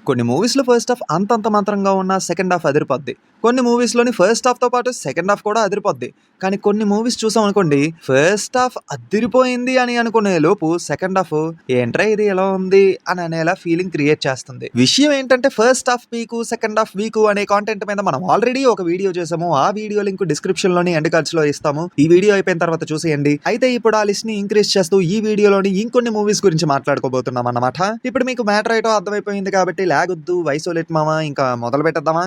కొన్ని మూవీస్‌లో first half అంతంత మాత్రంగా ఉన్న సెకండ్ హాఫ్ అదిరిపోద్ది. కొన్ని మూవీస్‌లోని ఫస్ట్ హాఫ్‌తో పాటు సెకండ్ హాఫ్ కూడా అదిరిపోద్ది. కానీ కొన్ని మూవీస్ చూసామనుకోండి, ఫస్ట్ హాఫ్ అద్దిరిపోయింది అని అనుకునే లోపు సెకండ్ హాఫ్ ఏంట్రా ఇది ఎలా ఉంది అని అనేలా ఫీలింగ్ క్రియేట్ చేస్తుంది. విషయం ఏంటంటే first half week, second half week అనే కాంటెంట్ మీద మనం ఆల్రెడీ ఒక వీడియో చేసాము. ఆ వీడియో లింక్ డిస్క్రిప్షన్‌లోని ఎండ్ కార్డ్స్‌లో ఇస్తాము. ఈ వీడియో అయిపోయిన తర్వాత చూసేయండి. అయితే ఇప్పుడు ఆ లిస్ట్‌ని ఇంక్రీజ్ చేస్తూ ఈ వీడియోలోని ఇంకొన్ని మూవీస్ గురించి మాట్లాడుకోబోతున్నాం అన్నమాట. ఇప్పుడు మీకు మ్యాటర్ ఏంటో అర్థమైపోయింది కాబట్టి లాగొద్దు, వైసోలేట్ మామ, ఇంకా మొదలు పెట్టేద్దామా?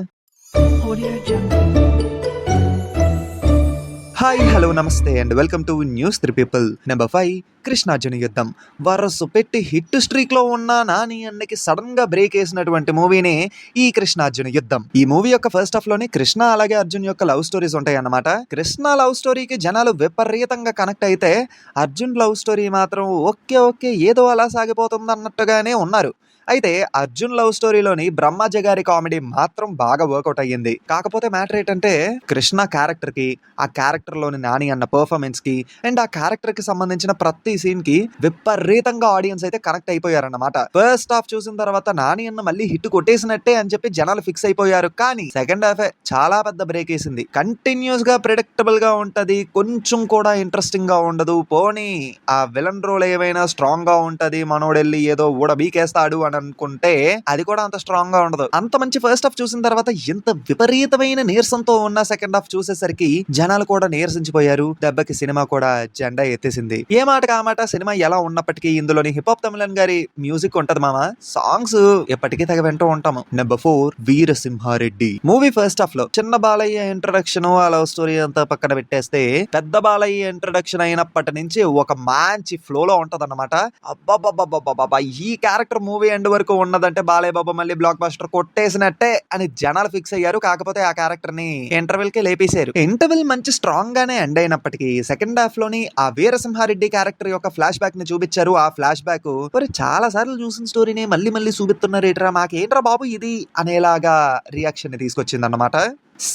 హాయ్, హలో, నమస్తే and welcome to news 3 people. Number 5 Krishnarjuna యుద్ధం. వరసు పెట్టి హిట్ స్ట్రీక్ లో ఉన్న నాని అన్నకి సడన్ గా బ్రేక్ వేసినటువంటి మూవీనే ఈ కృష్ణార్జున యుద్ధం. ఈ మూవీ యొక్క ఫస్ట్ హాఫ్ లోని కృష్ణ అలాగే అర్జున్ యొక్క లవ్ స్టోరీస్ ఉంటాయి అన్నమాట. కృష్ణ లవ్ స్టోరీకి జనాలు విపరీతంగా కనెక్ట్ అయితే, అర్జున్ లవ్ స్టోరీ మాత్రం ఓకే ఏదో అలా సాగిపోతుంది అన్నట్టుగానే ఉన్నారు. అయితే అర్జున్ లవ్ స్టోరీలోని బ్రహ్మాజీ గారి కామెడీ మాత్రం బాగా వర్కౌట్ అయ్యింది. కాకపోతే మ్యాటర్ ఏంటంటే కృష్ణ క్యారెక్టర్ కి, ఆ క్యారెక్టర్ లోని నాని అన్న పర్ఫార్మెన్స్ కి అండ్ ఆ క్యారెక్టర్ కి సంబంధించిన ప్రతి సీన్ కి విపరీతంగా ఆడియన్స్ అయితే కనెక్ట్ అయిపోయారన్నమాట. ఫస్ట్ హాఫ్ చూసిన తర్వాత నాని అన్న మళ్ళీ హిట్ కొట్టేసినట్టే అని చెప్పి జనాలు ఫిక్స్ అయిపోయారు. కానీ సెకండ్ హాఫ్ చాలా పెద్ద బ్రేక్ వేసింది. కంటిన్యూస్ గా ప్రిడిక్టబుల్ గా ఉంటది, కొంచెం కూడా ఇంట్రెస్టింగ్ గా ఉండదు. పోనీ ఆ విలన్ రోల్ ఏమైనా స్ట్రాంగ్ గా ఉంటది, మనోడెళ్ళి ఏదో ఊడబీకేస్తాడు అని అనుకుంటే అది కూడా అంత స్ట్రాంగ్ గా ఉండదు. అంత మంచి ఫస్ట్ హాఫ్ చూసిన తర్వాత ఎంత విపరీతమైన నీరసంతో ఉన్న సెకండ్ హాఫ్ చూసేసరికి జనాలు కూడా నీరసించిపోయారు. దెబ్బకి సినిమా కూడా జెండా ఎత్తేసింది. ఏ మాటకి ఆ మాట సినిమా ఎలా ఉన్నప్పటికీ ఇందులోని హిప్ హాప్ తమిళన్ గారి మ్యూజిక్ ఉంటది మామ. సాంగ్స్ ఎప్పటికీ తెగ వింటూ ఉంటాము. Number 4 Veera Simha Reddy. Movie first half లో చిన్న బాలయ్య ఇంట్రడక్షన్, ఆ లవ్ స్టోరీ అంతా పక్కన పెట్టేస్తే పెద్ద బాలయ్య ఇంట్రడక్షన్ అయినప్పటి నుంచి ఒక మంచి ఫ్లో లో ఉంటది అన్నమాట. అబ్బాబ్బాబ్బాబ్బా, ఈ క్యారెక్టర్ మూవీ ఎండ్ వరకు ఉన్నదంటే బాలయ్య బాబా మళ్ళీ బ్లాక్ బస్టర్ కొట్టేసినట్టే అని జనాలు ఫిక్స్ అయ్యారు. కాకపోతే ఆ క్యారెక్టర్ ని ఇంటర్వెల్ కి లేపేశారు. ఇంటర్వెల్ మంచి స్ట్రాంగ్ గానే ఎండ్ అయినప్పటికీ సెకండ్ హాఫ్ లోని ఆ వీరసింహారెడ్డి క్యారెక్టర్ యొక్క ఫ్లాష్ బ్యాక్ ని చూపించారు. ఆ ఫ్లాష్ బ్యాక్ మరి చాలా సార్లు చూసిన స్టోరీని మళ్ళీ చూపిస్తున్నారు ఏంట్రా, మాకేంట్రా బాబు ఇది అనేలాగా రియాక్షన్ ని తీసుకొచ్చింది అన్నమాట.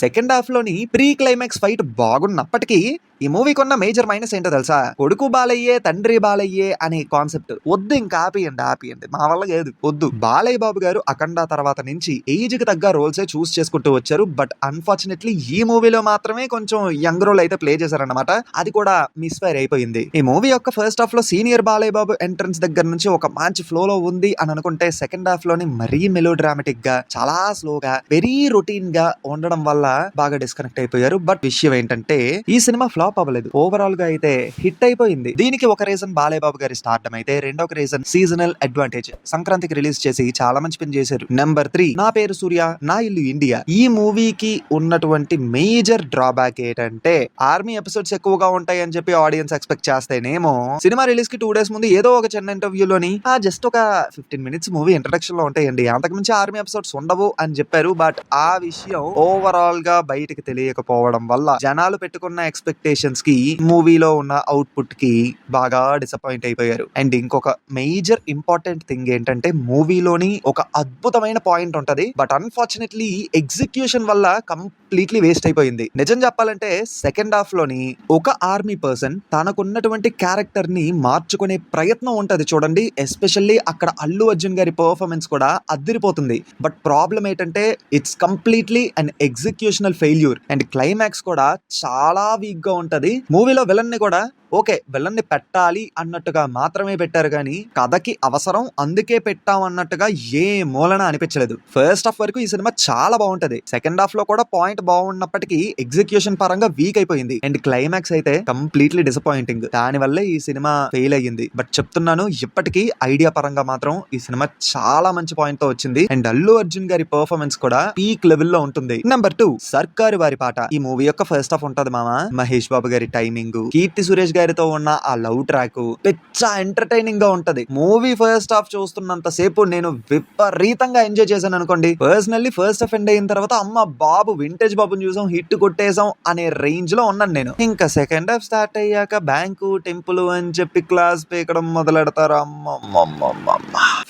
సెకండ్ హాఫ్ లోని ప్రీ క్లైమాక్స్ ఫైట్ బాగున్నప్పటికీ ఈ మూవీకి ఉన్న మేజర్ మైనస్ ఏంటో తెలుసా? కొడుకు బాలయ్యే తండ్రి బాలయ్యే అనే కాన్సెప్ట్ వద్దు, ఇంకా ఆపియండి, మా వల్ల లేదు, వద్దు. బాలయ్య బాబు గారు అఖండ తర్వాత నుంచి ఏజ్ కి తగ్గ రోల్సే చూస్ చేసుకుంటూ వచ్చారు. బట్ అన్ఫార్చునేట్లీ ఈ మూవీలో మాత్రమే కొంచెం యంగ్ రోల్ అయితే ప్లే చేశారన్నమాట. అది కూడా మిస్ఫైర్ అయిపోయింది. ఈ మూవీ యొక్క ఫస్ట్ హాఫ్ లో సీనియర్ బాలయ్య బాబు ఎంట్రన్స్ దగ్గర నుంచి ఒక మంచి ఫ్లో లో ఉంది అని అనుకుంటే సెకండ్ హాఫ్ లోని మరీ మెలో డ్రామాటిక్ గా, చాలా స్లోగా, వెరీ రొటీన్ గా ఉండడం వల్ల బాగా డిస్కనెక్ట్ అయిపోయారు. బట్ విషయం ఏంటంటే ఈ సినిమా ఫ్లాప్ అవ్వలేదు. ఓవరాల్ గా అయితే హిట్ అయిపోయింది. దీనికి ఒక రీజన్ బాలయ్య బాబు గారి స్టార్డమ్ అయితే, రెండొక రీజన్ సీజనల్ అడ్వాంటేజ్. సంక్రాంతికి రిలీజ్ చేసి చాలా మంచి పని చేశారు. నెంబర్ 3 నా పేరు సూర్య, నా ఇల్లు ఇండియా. ఈ మూవీకి ఉన్నటువంటి మేజర్ డ్రాబ్యాక్ ఏంటంటే ఆర్మీ ఎపిసోడ్స్ ఎక్కువగా ఉంటాయి అని చెప్పి ఆడియన్స్ ఎక్స్పెక్ట్ చేస్తేనేమో సినిమా రిలీజ్ కి 2 days ముందు ఏదో ఒక చిన్న ఇంటర్వ్యూలోని జస్ట్ ఒక 15 minutes మూవీ ఇంట్రడక్షన్ లో ఉంటాయండి, అంతకుమించి ఆర్మీ ఎపిసోడ్స్ ఉండవు అని చెప్పారు. బట్ ఆ విషయం ఓవరాల్ గా బయటకు తెలియకపోవడం వల్ల జనాలు పెట్టుకున్న ఎక్స్పెక్టేషన్స్ కి, మూవీలో ఉన్న అవుట్పుట్ కి బాగా డిసప్పాయింట్ అయిపోయారు. అండ్ ఇంకొక మేజర్ ఇంపార్టెంట్ థింగ్ ఏంటంటే మూవీలోని ఒక అద్భుతమైన పాయింట్ ఉంటది. బట్ అన్ఫార్చునేట్లీ ఎగ్జిక్యూషన్ వల్ల కంప్లీట్లీ వేస్ట్ అయిపోయింది. నిజం చెప్పాలంటే సెకండ్ హాఫ్ లోని ఒక ఆర్మీ పర్సన్ తనకున్నటువంటి క్యారెక్టర్ ని మార్చుకునే ప్రయత్నం ఉంటది చూడండి. ఎస్పెషల్లీ అక్కడ అల్లు అర్జున్ గారి పర్ఫార్మెన్స్ కూడా అదిరిపోతుంది. బట్ ప్రాబ్లం ఏంటంటే it's completely and executional failure. And climax కూడా చాలా వీక్ గా ఉంటది. మూవీలో విలన్ ని కూడా ఓకే విలన్ ని పెట్టాలి అన్నట్టుగా మాత్రమే పెట్టారు కానీ కథకి అవసరం అందుకే పెట్టాం అన్నట్టుగా ఏ మూలన అనిపించలేదు. ఫస్ట్ హాఫ్ వరకు ఈ సినిమా చాలా బాగుంటది. సెకండ్ హాఫ్ లో కూడా పాయింట్ బాగున్నప్పటికీ ఎగ్జిక్యూషన్ పరంగా వీక్ అయిపోయింది. అండ్ క్లైమాక్స్ అయితే కంప్లీట్లీ డిసప్పాయింటింగ్. దాని వల్లే ఈ సినిమా ఫెయిల్ అయ్యింది. బట్ చెప్తున్నాను, ఇప్పటికీ ఐడియా పరంగా మాత్రం ఈ సినిమా చాలా మంచి పాయింట్ తో వచ్చింది. అండ్ అల్లు అర్జున్ గారి పర్ఫార్మెన్స్ కూడా పీక్ లెవెల్ లో ఉంటుంది. నెంబర్ 2 సర్కారు వారి పాట. ఈ మూవీ యొక్క ఫస్ట్ హాఫ్ ఉంటది మామ. మహేష్ బాబు గారి టైమింగ్, కీర్తి సురేష్ గారితో ఉన్న ఆ లవ్ ట్రాక్ పిచ్చ ఎంటర్టైనింగ్ గా ఉంటది. మూవీ ఫస్ట్ హాఫ్ చూస్తున్నంత సేపు నేను విపరీతంగా ఎంజాయ్ చేశాను అనుకోండి. పర్సనల్లీ ఫస్ట్ హాఫ్ ఎండ్ అయిన తర్వాత అమ్మ బాబు వింటేజ్ బాబుని చూసాం, హిట్ కొట్టేసాం అనే రేంజ్ లో ఉన్నాను నేను. ఇంకా సెకండ్ హాఫ్ స్టార్ట్ అయ్యాక బ్యాంకు, టెంపుల్ అని చెప్పి క్లాస్ పీకడం మొదలెడతారు.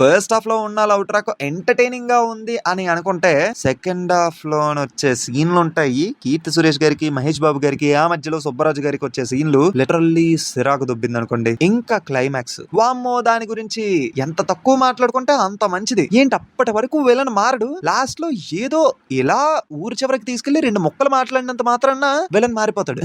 ఫస్ట్ హాఫ్ లో ఉన్న లవ్ ట్రాక్ ఎంటర్టైనింగ్ గా ఉంది అని అనుకుంటే సెకండ్ హాఫ్ లో వచ్చే సీన్లు ఉంటాయి. కీర్తి సురేష్ గారికి, మహేష్ బాబు గారికి, ఆ మధ్యలో సుబ్బరాజు గారికి వచ్చే సీన్లు లిటరల్లీ మళ్ళీ సిరాకు దుబ్బింది అనుకోండి. ఇంకా క్లైమాక్స్ వామ్మో, దాని గురించి ఎంత తక్కువ మాట్లాడుకుంటే అంత మంచిది. ఏంటి అప్పటి వరకు విలన్ మారడు, లాస్ట్ లో ఏదో ఇలా ఊరి చివరికి తీసుకెళ్లి 2 ముక్కలు మాట్లాడినంత మాత్రాన విలన్ మారిపోతాడు.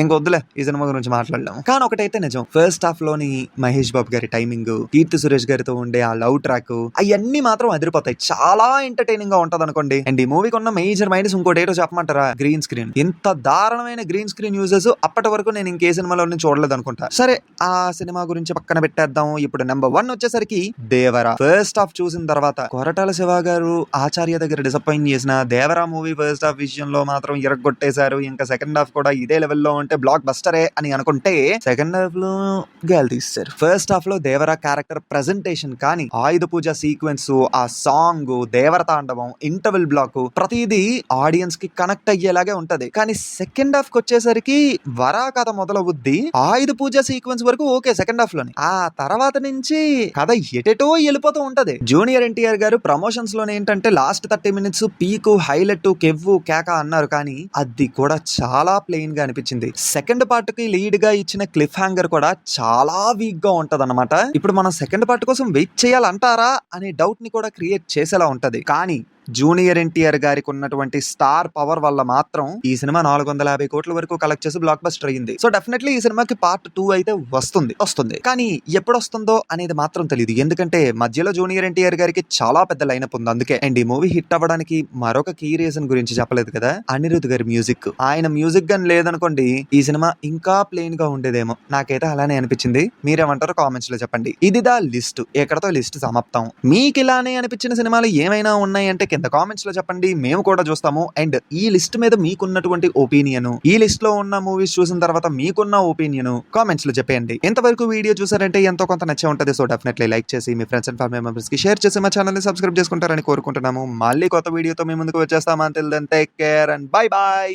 ఇంకొద్దులే ఈ సినిమా గురించి మాట్లాడలేం. కానీ ఒకటైతే నిజం, ఫస్ట్ హాఫ్ లోని మహేష్ బాబు గారి టైమింగ్, కీర్తి సురేష్ గారితో ఉండే ఆ లవ్ ట్రాక్, అవన్నీ మాత్రం అదిరిపోతాయి. చాలా ఎంటర్టైనింగ్ గా ఉంటది అనుకోండి. అండ్ ఈ మూవీకి ఉన్న మేజర్ మైనస్ ఇంకోటి ఏటో చెప్పమంటారా, గ్రీన్ స్క్రీన్. ఇంత దారుణమైన గ్రీన్ స్క్రీన్ యూజెస్ అప్పటి వరకు నేను ఇంకే సినిమాలో చూడలేదు అనుకుంటా. సరే, ఆ సినిమా గురించి పక్కన పెట్టేద్దాం. ఇప్పుడు నెంబర్ 1 వచ్చేసరికి దేవరా. ఫస్ట్ హాఫ్ చూసిన తర్వాత కొరటాల శివ గారు ఆచార్య దగ్గర డిసప్పాయింట్ చేసిన, దేవరా మూవీ ఫస్ట్ హాఫ్ విషయంలో మాత్రం ఇరగొట్టేశారు. ఇంకా సెకండ్ హాఫ్ కూడా ఇదే లెవెల్లో ఉంటే బ్లాక్ బస్టరే అని అనుకుంటే సెకండ్ హాఫ్ లో గాలి తీస్తారు. ఫస్ట్ హాఫ్ లో దేవరా క్యారెక్టర్ ప్రెజెంటేషన్ కానీ, ఆయుధ పూజ సీక్వెన్స్, ఆ సాంగ్, దేవర తాండవం, ఇంటర్వెల్ బ్లాక్, ప్రతిదీ ఆడియన్స్ కి కనెక్ట్ అయ్యేలాగే ఉంటది. కానీ సెకండ్ హాఫ్ కి వచ్చేసరికి వరా కథ మొదలవుద్ది. ఆయుధ పూజ సీక్వెన్స్ వరకు ఓకే సెకండ్ హాఫ్ లోని, ఆ తర్వాత నుంచి కథ ఎటెటో వెళ్ళిపోతూ ఉంటది. జూనియర్ ఎన్టీఆర్ గారు ప్రమోషన్స్ లోనే ఏంటంటే లాస్ట్ 30 మినిట్స్ పీకు, హైలైట్, కెవ్వు, కేక అన్నారు. కానీ అది కూడా చాలా ప్లెయిన్ గా అనిపించింది. సెకండ్ పార్ట్ కి లీడ్ గా ఇచ్చిన క్లిఫ్ హ్యాంగర్ కూడా చాలా వీక్ గా ఉంటది అన్నమాట. ఇప్పుడు మనం సెకండ్ పార్ట్ కోసం వెయిట్ చేయాలంటారా అనే డౌట్ ని కూడా క్రియేట్ చేసేలా ఉంటది. కానీ జూనియర్ ఎన్టీఆర్ గారికి ఉన్నటువంటి స్టార్ పవర్ వల్ల మాత్రం ఈ సినిమా 450 కోట్ల వరకు కలెక్ట్ చేసి బ్లాక్ బస్టర్ అయ్యింది. సో డెఫినెట్లీ ఈ సినిమాకి పార్ట్ 2 అయితే వస్తుంది. కానీ ఎప్పుడు వస్తుందో అనేది మాత్రం తెలియదు. ఎందుకంటే మధ్యలో జూనియర్ ఎన్టీఆర్ గారికి చాలా పెద్ద లైనప్ ఉంది అందుకే. అండ్ ఈ మూవీ హిట్ అవ్వడానికి మరొక కీ రీజన్ గురించి చెప్పలేదు కదా, అనిరుద్ గారి మ్యూజిక్. ఆయన మ్యూజిక్ గాని లేదనుకోండి, ఈ సినిమా ఇంకా ప్లెయిన్ గా ఉండేదేమో. నాకైతే అలానే అనిపించింది. మీరేమంటారో కామెంట్స్ లో చెప్పండి. ఇది దా లిస్ట్, ఎక్కడతో లిస్ట్ సమాప్తం. మీకు ఇలానే అనిపించిన సినిమాలు ఏమైనా ఉన్నాయంటే కింద కామెంట్స్ లో చెప్పండి, మేము కూడా చూస్తాము. అండ్ ఈ లిస్ట్ మీద మీకున్నటువంటి ఒపీనియన్, ఈ లిస్ట్ లో ఉన్న మూవీస్ చూసిన తర్వాత మీకున్న ఒపీనియన్ కామెంట్స్ లో చెప్పండి. ఎంతవరకు వీడియో చూసారంటే ఎంతో కొంత నచ్చే ఉంటది. సో డెఫినెట్లీ లైక్ చేసి మీ ఫ్రెండ్స్ అండ్ ఫ్యామిలీ మెంబర్స్ కి షేర్ చేసి మా ఛానల్ ని సబ్స్క్రైబ్ చేసుకుంటారని కోరుకుంటున్నాము. మళ్ళీ కొత్త వీడియోతో మీ ముందుకు వచ్చేస్తాం. Until then take care and bye by.